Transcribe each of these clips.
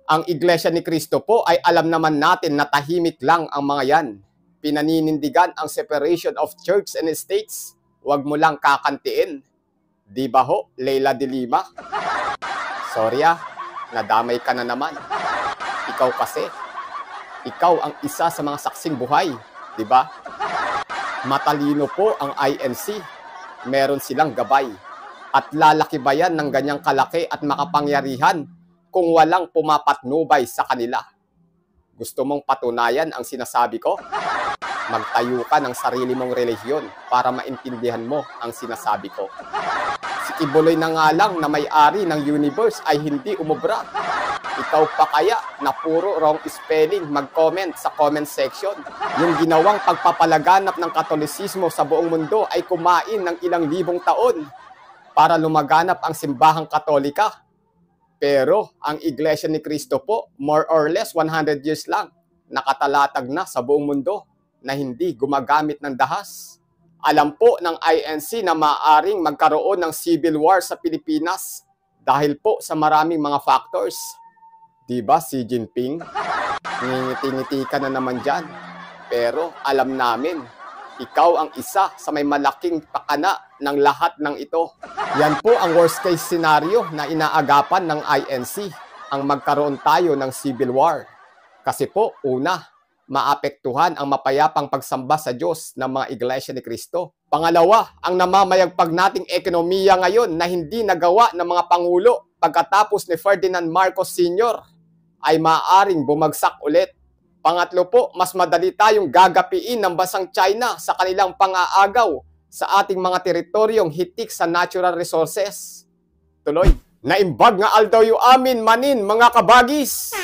Ang Iglesia ni Cristo po ay alam naman natin na tahimik lang ang mga yan. Pinaninindigan ang separation of church and states. Huwag mo lang kakantiin. Di ba ho, Leila de Lima? Sorry nadamay ka na naman. Ikaw kasi, ikaw ang isa sa mga saksing buhay, di ba? Matalino po ang INC. Meron silang gabay. At lalaki ba yan ng ganyang kalaki at makapangyarihan kung walang pumapatnubay sa kanila? Gusto mong patunayan ang sinasabi ko? Magtayo ka ng sarili mong relihiyon para maintindihan mo ang sinasabi ko. Si Kibuloy na nga lang na may-ari ng universe ay hindi umubra. Ikaw pa kaya na puro wrong spelling mag-comment sa comment section? Yung ginawang pagpapalaganap ng Katolisismo sa buong mundo ay kumain ng ilang libong taon para lumaganap ang simbahang Katolika. Pero ang Iglesia ni Cristo po, more or less 100 years lang, nakatalatag na sa buong mundo na hindi gumagamit ng dahas. Alam po ng INC na maaaring magkaroon ng civil war sa Pilipinas dahil po sa maraming mga factors. Diba, Xi Jinping? Ngingiti-ngiti ka na naman dyan. Pero alam namin, ikaw ang isa sa may malaking pakana ng lahat ng ito. Yan po ang worst case scenario na inaagapan ng INC, ang magkaroon tayo ng civil war. Kasi po, una, maapektuhan ang mapayapang pagsamba sa Diyos ng mga Iglesia ni Cristo. Pangalawa, ang namamayagpag nating ekonomiya ngayon na hindi nagawa ng mga pangulo pagkatapos ni Ferdinand Marcos Sr. ay maaaring bumagsak ulit. Pangatlo po, mas madali tayong gagapiin ng bansang China sa kanilang pang-aagaw sa ating mga teritoryong hitik sa natural resources. Tuloy, naimbag nga aldaw yu amin manin mga kabagis.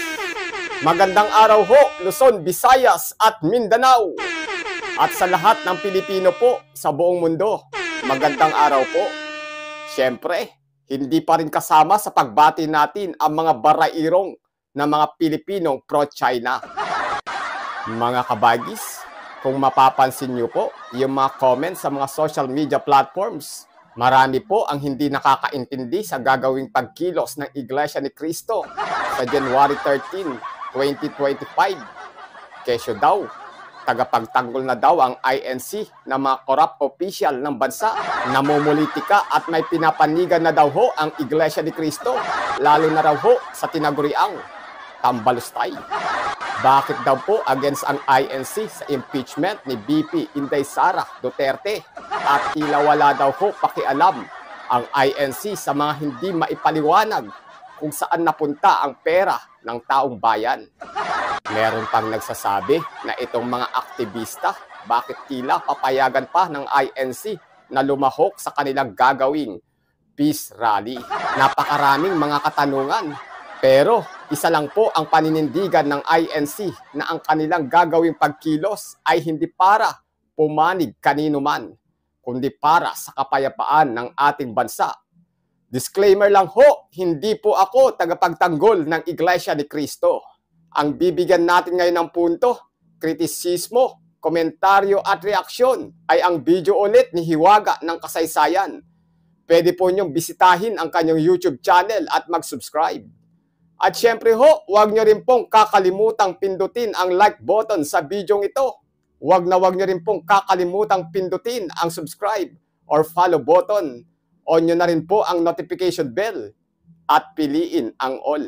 Magandang araw ho, Luzon, Visayas at Mindanao. At sa lahat ng Pilipino po sa buong mundo, magandang araw po. Siyempre, hindi pa rin kasama sa pagbati natin ang mga barairong na mga Pilipinong pro-China. Mga kabagis, kung mapapansin nyo po, yung mga comments sa mga social media platforms, marami po ang hindi nakakaintindi sa gagawing pagkilos ng Iglesia ni Cristo sa January 13, 2025. Kesyo daw, tagapagtanggol na daw ang INC na mga corrupt official ng bansa, namumulitika at may pinapanigan na daw ho ang Iglesia ni Cristo, lalo na raw ho sa tinaguriang Tambalustay. Bakit daw po against ang INC sa impeachment ni VP Inday Sara Duterte at tila wala daw po pakialam ang INC sa mga hindi maipaliwanag kung saan napunta ang pera ng taong bayan. Meron pang nagsasabi na itong mga aktivista bakit tila papayagan pa ng INC na lumahok sa kanilang gagawing peace rally. Napakaraming mga katanungan. Pero isa lang po ang paninindigan ng INC na ang kanilang gagawing pagkilos ay hindi para pumanig kanino man, kundi para sa kapayapaan ng ating bansa. Disclaimer lang ho, hindi po ako tagapagtanggol ng Iglesia ni Cristo. Ang bibigyan natin ngayon ng punto, kritisismo, komentaryo at reaksyon ay ang video ulit ni Hiwaga ng Kasaysayan. Pwede po niyong bisitahin ang kanyang YouTube channel at mag-subscribe. At syempre ho, huwag nyo rin pong kakalimutang pindutin ang like button sa video ito. Huwag nyo rin pong kakalimutang pindutin ang subscribe or follow button. On nyo na rin po ang notification bell at piliin ang all.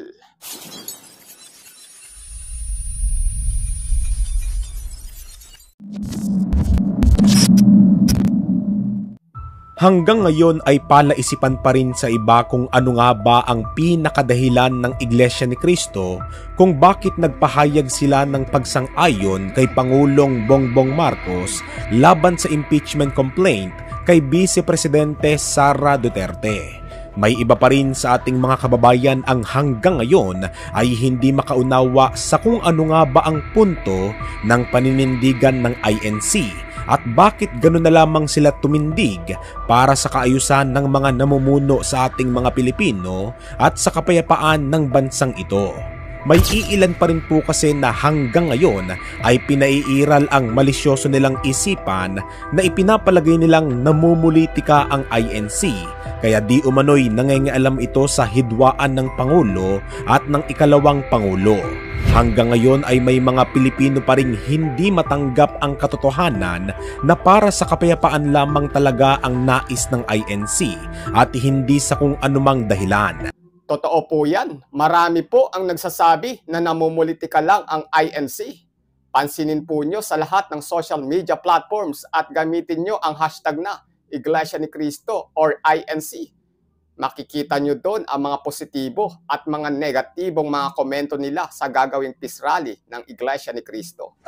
Hanggang ngayon ay palaisipan pa rin sa iba kung ano nga ba ang pinakadahilan ng Iglesia ni Cristo kung bakit nagpahayag sila ng pagsang-ayon kay Pangulong Bongbong Marcos laban sa impeachment complaint kay Vice Presidente Sara Duterte. May iba pa rin sa ating mga kababayan ang hanggang ngayon ay hindi makaunawa sa kung ano nga ba ang punto ng paninindigan ng INC at bakit gano'n na lamang sila tumindig para sa kaayusan ng mga namumuno sa ating mga Pilipino at sa kapayapaan ng bansang ito. May iilan pa rin po kasi na hanggang ngayon ay pinaiiral ang malisyoso nilang isipan na ipinapalagay nilang namumulitika ang INC, kaya di umano'y nangingialam ito sa hidwaan ng Pangulo at ng ikalawang Pangulo. Hanggang ngayon ay may mga Pilipino pa ring hindi matanggap ang katotohanan na para sa kapayapaan lamang talaga ang nais ng INC at hindi sa kung anumang dahilan. Totoo po yan. Marami po ang nagsasabi na namumulitika lang ang INC. Pansinin po nyo sa lahat ng social media platforms at gamitin nyo ang hashtag na Iglesia ni Cristo or INC. Makikita nyo doon ang mga positibo at mga negatibong mga komento nila sa gagawing peace rally ng Iglesia ni Cristo.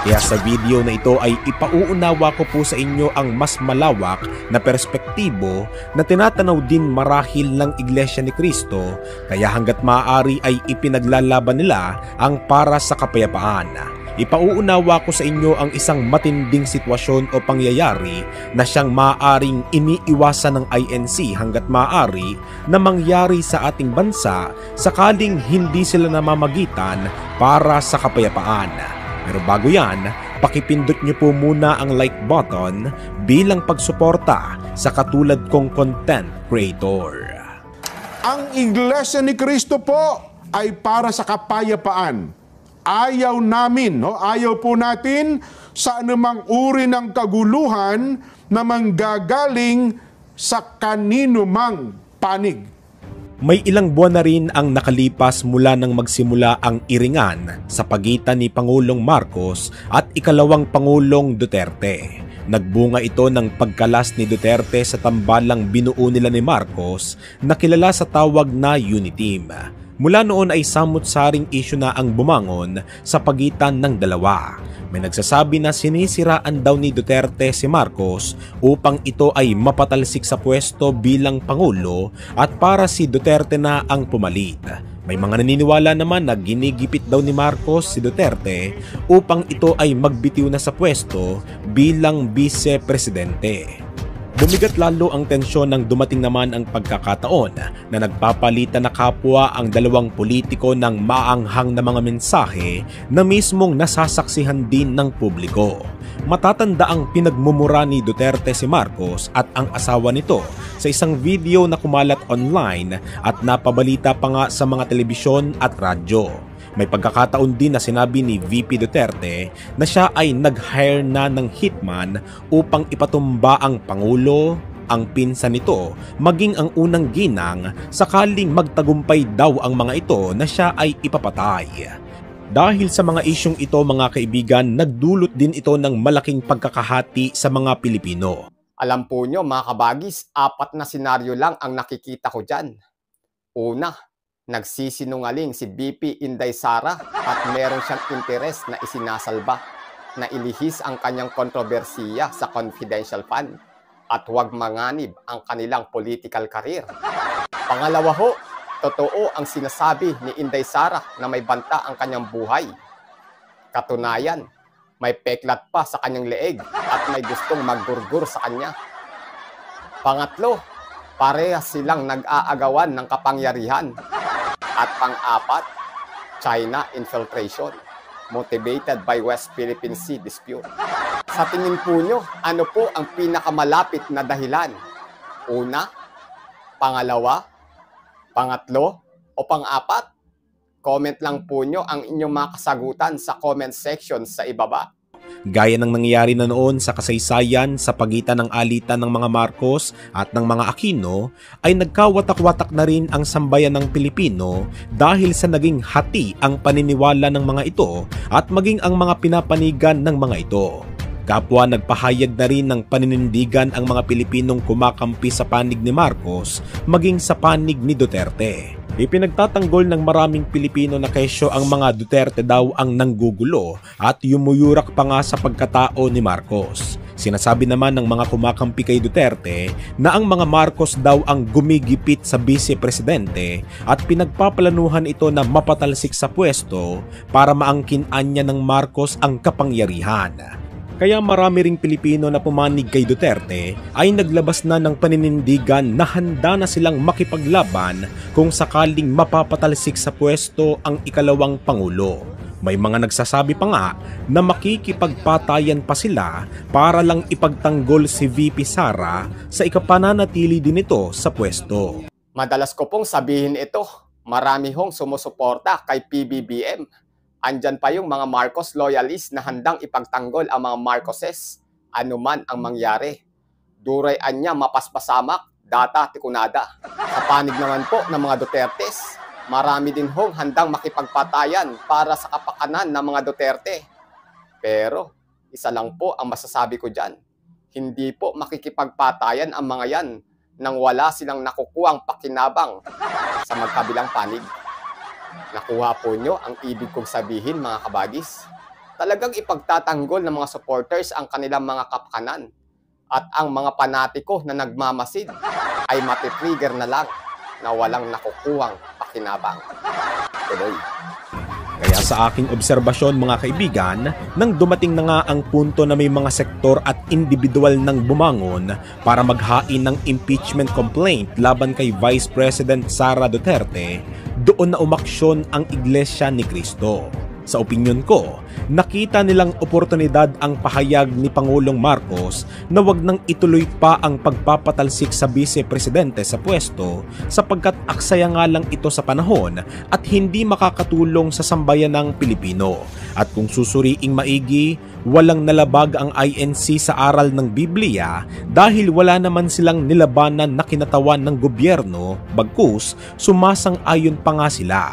Kaya sa video na ito ay ipauunawa ko po sa inyo ang mas malawak na perspektibo na tinatanaw din marahil ng Iglesia ni Cristo, kaya hanggat maaari ay ipinaglalaban nila ang para sa kapayapaan. Ipauunawa ko sa inyo ang isang matinding sitwasyon o pangyayari na siyang maaaring iniiwasan ng INC hanggat maaari na mangyari sa ating bansa sakaling hindi sila namamagitan para sa kapayapaan. Pero bago yan, pakipindot nyo po muna ang like button bilang pagsuporta sa katulad kong content creator. Ang Iglesia ni Cristo po ay para sa kapayapaan. Ayaw namin, ayaw po natin sa anumang uri ng kaguluhan na manggagaling sa kanino mang panig. May ilang buwan na rin ang nakalipas mula nang magsimula ang iringan sa pagitan ni Pangulong Marcos at ikalawang Pangulong Duterte. Nagbunga ito ng pagkalas ni Duterte sa tambalang binuo nila ni Marcos na kilala sa tawag na Uniteam. Mula noon ay samut-saring issue na ang bumangon sa pagitan ng dalawa. May nagsasabi na sinisiraan daw ni Duterte si Marcos upang ito ay mapatalsik sa pwesto bilang Pangulo at para si Duterte na ang pumalit. May mga naniniwala naman na ginigipit daw ni Marcos si Duterte upang ito ay magbitiw na sa pwesto bilang vice-presidente. Bumigat lalo ang tensyon nang dumating naman ang pagkakataon na nagpapalitan na kapwa ang dalawang politiko ng maanghang na mga mensahe na mismong nasasaksihan din ng publiko. Matatanda ang pinagmumura ni Duterte si Marcos at ang asawa nito sa isang video na kumalat online at napabalita pa nga sa mga telebisyon at radyo. May pagkakataon din na sinabi ni VP Duterte na siya ay nag-hire na ng hitman upang ipatumba ang Pangulo, ang pinsan nito, maging ang unang ginang sakaling magtagumpay daw ang mga ito na siya ay ipapatay. Dahil sa mga isyong ito mga kaibigan, nagdulot din ito ng malaking pagkakahati sa mga Pilipino. Alam po nyo mga kabagis, 4 na senaryo lang ang nakikita ko dyan. Una, nagsisinungaling si BP Inday Sara at meron siyang interes na isinasalba na ilihis ang kanyang kontrobersiya sa confidential fund at huwag manganib ang kanilang political career. Pangalawa ho, totoo ang sinasabi ni Inday Sara na may banta ang kanyang buhay. Katunayan, may peklat pa sa kanyang leeg at may gustong maggurgur sa kanya. Pangatlo, parehas silang nag-aagawan ng kapangyarihan. At pang-apat, China infiltration, motivated by West Philippine Sea dispute. Sa tingin po nyo, ano po ang pinakamalapit na dahilan? Una, pangalawa, pangatlo, o pang-apat? Comment lang po nyo ang inyong mga kasagutan sa comment section sa ibaba. Gaya ng nangyayari na noon sa kasaysayan sa pagitan ng alitan ng mga Marcos at ng mga Aquino, ay nagkawatak-watak na rin ang sambayan ng Pilipino dahil sa naging hati ang paniniwala ng mga ito at maging ang mga pinapanigan ng mga ito. Kapwa nagpahayag na rin ng paninindigan ang mga Pilipinong kumakampi sa panig ni Marcos maging sa panig ni Duterte. Ipinagtatanggol ng maraming Pilipino na kesyo ang mga Duterte daw ang nanggugulo at yumuyurak pa nga sa pagkatao ni Marcos. Sinasabi naman ng mga kumakampi kay Duterte na ang mga Marcos daw ang gumigipit sa vice-presidente at pinagpaplanuhan ito na mapatalsik sa pwesto para maangkin-anya ng Marcos ang kapangyarihan. Kaya marami ring Pilipino na pumanig kay Duterte ay naglabas na ng paninindigan na handa na silang makipaglaban kung sakaling mapapatalsik sa pwesto ang ikalawang Pangulo. May mga nagsasabi pa nga na makikipagpatayan pa sila para lang ipagtanggol si VP Sara sa ikapananatili din ito sa pwesto. Madalas ko pong sabihin ito, marami hong sumusuporta kay PBBM. Andyan pa yung mga Marcos loyalists na handang ipagtanggol ang mga Marcoses, anuman ang mangyari. Durayan niya mapaspasamak, data tikunada. Sa panig naman po ng mga Dutertes, marami din hong handang makipagpatayan para sa kapakanan ng mga Duterte. Pero, isa lang po ang masasabi ko dyan. Hindi po makikipagpatayan ang mga yan nang wala silang nakukuhang pakinabang sa magkabilang panig. Nakuha po nyo ang ibig kong sabihin, mga kabagis. Talagang ipagtatanggol ng mga supporters ang kanilang mga kapakanan. At ang mga panatiko na nagmamasid ay matitrigger na lang na walang nakukuhang pakinabang. Tuloy. Kaya sa aking obserbasyon mga kaibigan, nang dumating na nga ang punto na may mga sektor at individual nang bumangon para maghain ng impeachment complaint laban kay Vice President Sara Duterte, doon na umaksyon ang Iglesia ni Cristo. Sa opinyon ko, nakita nilang oportunidad ang pahayag ni Pangulong Marcos na wag nang ituloy pa ang pagpapatalsik sa vice-presidente sa pwesto sapagkat aksaya nga lang ito sa panahon at hindi makakatulong sa sambayan ng Pilipino. At kung susuriing maigi, walang nalabag ang INC sa aral ng Biblia dahil wala naman silang nilabanan na kinatawan ng gobyerno, bagkus sumasang-ayon pa nga sila.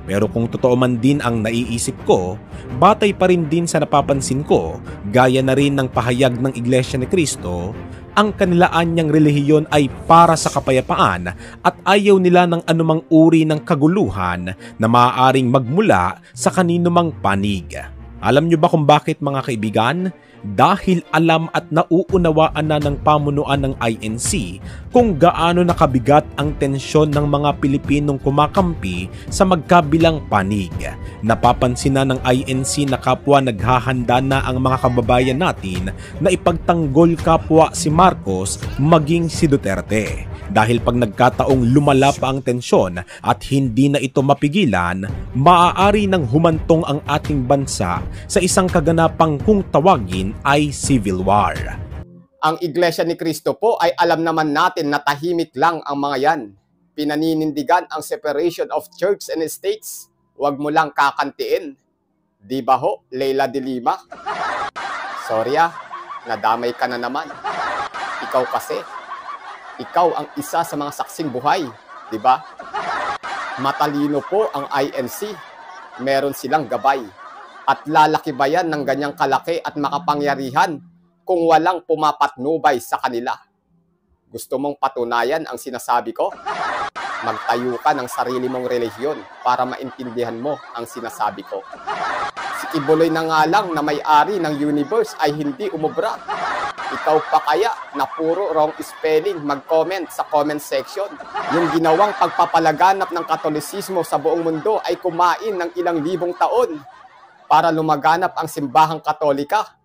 Pero kung totoo man din ang naiisip ko, batay pa rin din sa napapansin ko, gaya na rin ng pahayag ng Iglesia ni Cristo, ang kanilaan niyang relihiyon ay para sa kapayapaan at ayaw nila ng anumang uri ng kaguluhan na maaaring magmula sa kanino mang panig. Alam niyo ba kung bakit, mga kaibigan? Dahil alam at nauunawaan na ng pamunuan ng INC kung gaano nakabigat ang tensyon ng mga Pilipinong kumakampi sa magkabilang panig. Napapansin na ng INC na kapwa naghahanda na ang mga kababayan natin na ipagtanggol kapwa si Marcos maging si Duterte. Dahil pag nagkataong lumala pa ang tensyon at hindi na ito mapigilan, maaari nang humantong ang ating bansa sa isang kaganapang kung tawagin ay civil war. Ang Iglesia ni Cristo po ay alam naman natin na tahimik lang ang mga yan. Pinaninindigan ang separation of church and states. Huwag mo lang kakantiin. Di ba ho, Leila de Lima? Sorry nadamay ka na naman. Ikaw kasi, ikaw ang isa sa mga saksing buhay, di ba? Matalino po ang INC. Meron silang gabay. At lalaki ba yan ng ganyang kalaki at makapangyarihan kung walang pumapatnubay sa kanila? Gusto mong patunayan ang sinasabi ko? Magtayo ka ng sarili mong relihiyon para maintindihan mo ang sinasabi ko. Si Kibuloy na nga lang na may-ari ng universe ay hindi umubra. Ikaw pa kaya na puro wrong spelling mag-comment sa comment section? Yung ginawang pagpapalaganap ng Katolisismo sa buong mundo ay kumain ng ilang libong taon para lumaganap ang simbahang Katolika.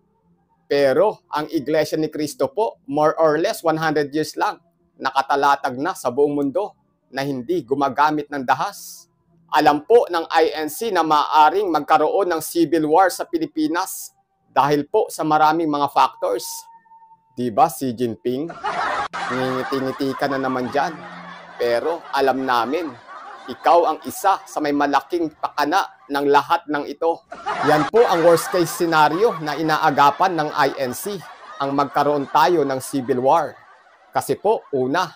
Pero ang Iglesia ni Cristo po, more or less 100 years lang, nakatalatag na sa buong mundo na hindi gumagamit ng dahas. Alam po ng INC na maaaring magkaroon ng civil war sa Pilipinas dahil po sa maraming mga factors. Diba, Xi Jinping? Ngingiti-ngiti ka na naman dyan. Pero alam namin, ikaw ang isa sa may malaking pakana ng lahat ng ito. Yan po ang worst case scenario na inaagapan ng INC, ang magkaroon tayo ng civil war. Kasi po, una,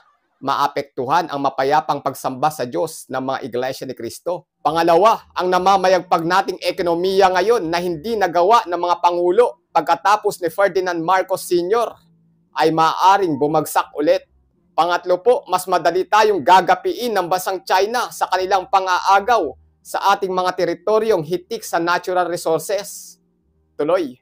maapektuhan ang mapayapang pagsamba sa Diyos ng mga Iglesia ni Cristo. Pangalawa, ang namamayagpag nating ekonomiya ngayon na hindi nagawa ng mga Pangulo pagkatapos ni Ferdinand Marcos Sr. ay maaaring bumagsak ulit. Pangatlo po, mas madali tayong gagapiin ng bansang China sa kanilang pang-aagaw sa ating mga teritoryong hitik sa natural resources. Tuloy.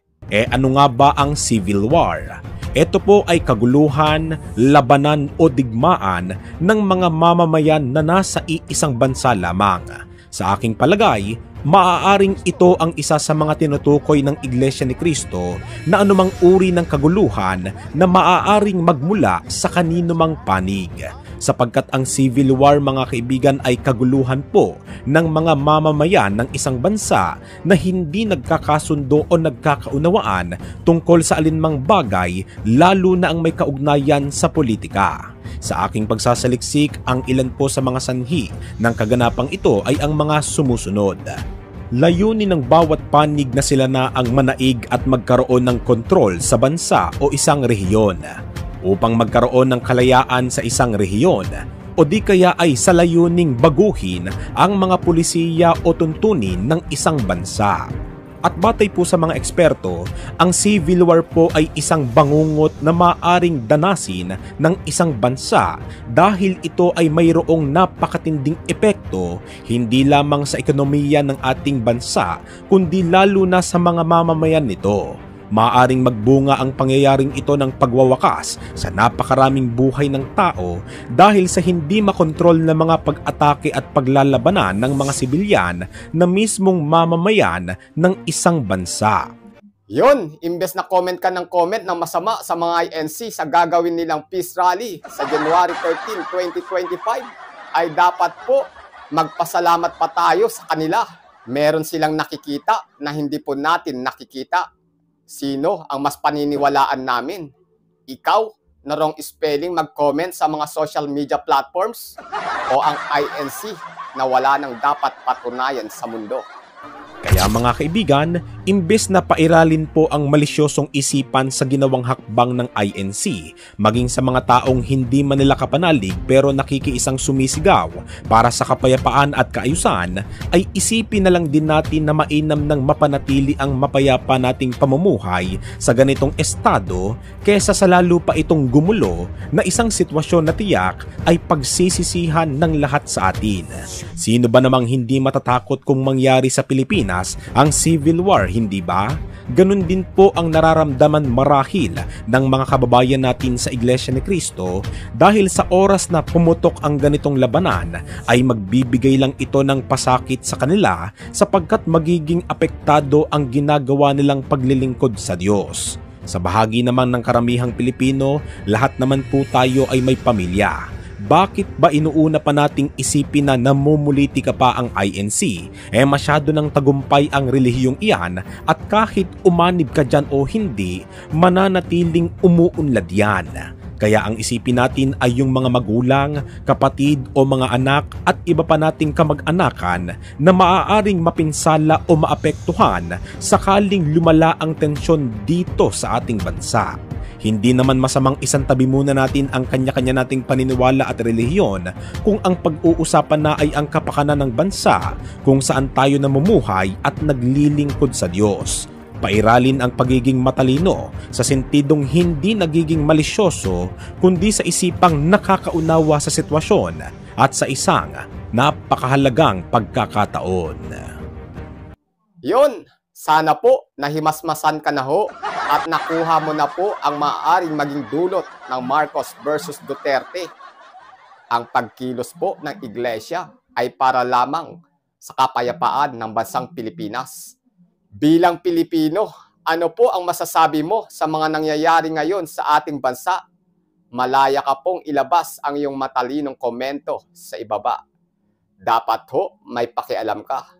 Ano nga ba ang civil war? Ito po ay kaguluhan, labanan o digmaan ng mga mamamayan na nasa iisang bansa lamang. Sa aking palagay, maaaring ito ang isa sa mga tinutukoy ng Iglesia ni Cristo na anumang uri ng kaguluhan na maaaring magmula sa kanino mang panig. Sapagkat ang civil war, mga kaibigan, ay kaguluhan po ng mga mamamayan ng isang bansa na hindi nagkakasundo o nagkakaunawaan tungkol sa alinmang bagay, lalo na ang may kaugnayan sa politika. Sa aking pagsasaliksik, ang ilan po sa mga sanhi ng kaganapang ito ay ang mga sumusunod. Layunin ng bawat panig na sila na ang manaig at magkaroon ng kontrol sa bansa o isang rehiyon, upang magkaroon ng kalayaan sa isang rehiyon, o di kaya ay sa layuning baguhin ang mga pulisiya o tuntunin ng isang bansa. At batay po sa mga eksperto, ang civil war po ay isang bangungot na maaring danasin ng isang bansa dahil ito ay mayroong napakatinding epekto hindi lamang sa ekonomiya ng ating bansa kundi lalo na sa mga mamamayan nito. Maaring magbunga ang pangyayaring ito ng pagwawakas sa napakaraming buhay ng tao dahil sa hindi makontrol na mga pag-atake at paglalabanan ng mga sibilyan na mismong mamamayan ng isang bansa. Yun, imbes na comment ka ng comment ng masama sa mga INC sa gagawin nilang peace rally sa January 13, 2025, ay dapat po magpasalamat pa tayo sa kanila. Meron silang nakikita na hindi po natin nakikita. Sino ang mas paniniwalaan namin? Ikaw na wrong spelling mag-comment sa mga social media platforms o ang INC na wala nang dapat patunayan sa mundo? Kaya mga kaibigan, imbes na pairalin po ang malisyosong isipan sa ginawang hakbang ng INC, maging sa mga taong hindi man nila kapanalig pero nakikiisang sumisigaw para sa kapayapaan at kaayusan, ay isipin na lang din natin na mainam ng mapanatili ang mapayapa nating pamumuhay sa ganitong estado kesa sa lalo pa itong gumulo na isang sitwasyon na tiyak ay pagsisisihan ng lahat sa atin. Sino ba namang hindi matatakot kung mangyari sa Pilipinas ang civil war, hindi ba? Ganun din po ang nararamdaman marahil ng mga kababayan natin sa Iglesia ni Cristo dahil sa oras na pumutok ang ganitong labanan ay magbibigay lang ito ng pasakit sa kanila sapagkat magiging apektado ang ginagawa nilang paglilingkod sa Diyos. Sa bahagi naman ng karamihang Pilipino, lahat naman po tayo ay may pamilya. Bakit ba inuuna pa nating isipin na namumuliti ka pa ang INC? Masyado ng tagumpay ang relihiyong iyan at kahit umanib ka dyan o hindi, mananatiling umuunlad yan. Kaya ang isipin natin ay yung mga magulang, kapatid o mga anak at iba pa nating kamag-anakan na maaaring mapinsala o maapektuhan sakaling lumala ang tensyon dito sa ating bansa. Hindi naman masamang isantabi muna natin ang kanya-kanya nating paniniwala at relihiyon kung ang pag-uusapan na ay ang kapakanan ng bansa kung saan tayo namumuhay at naglilingkod sa Diyos. Pairalin ang pagiging matalino sa sentidong hindi nagiging malisyoso kundi sa isipang nakakaunawa sa sitwasyon at sa isang napakahalagang pagkakataon. Yun, sana po nahimasmasan ka na ho at nakuha mo na po ang maaaring maging dulot ng Marcos versus Duterte. Ang pagkilos po ng Iglesia ay para lamang sa kapayapaan ng bansang Pilipinas. Bilang Pilipino, ano po ang masasabi mo sa mga nangyayari ngayon sa ating bansa? Malaya ka pong ilabas ang iyong matalinong komento sa ibaba. Dapat ho may pakialam ka.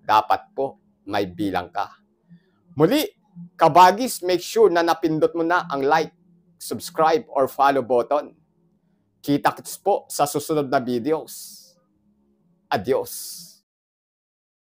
Dapat po may bilang ka. Muli, kabagis, make sure na napindot mo na ang like, subscribe, or follow button. Kita-kits po sa susunod na videos. Adios.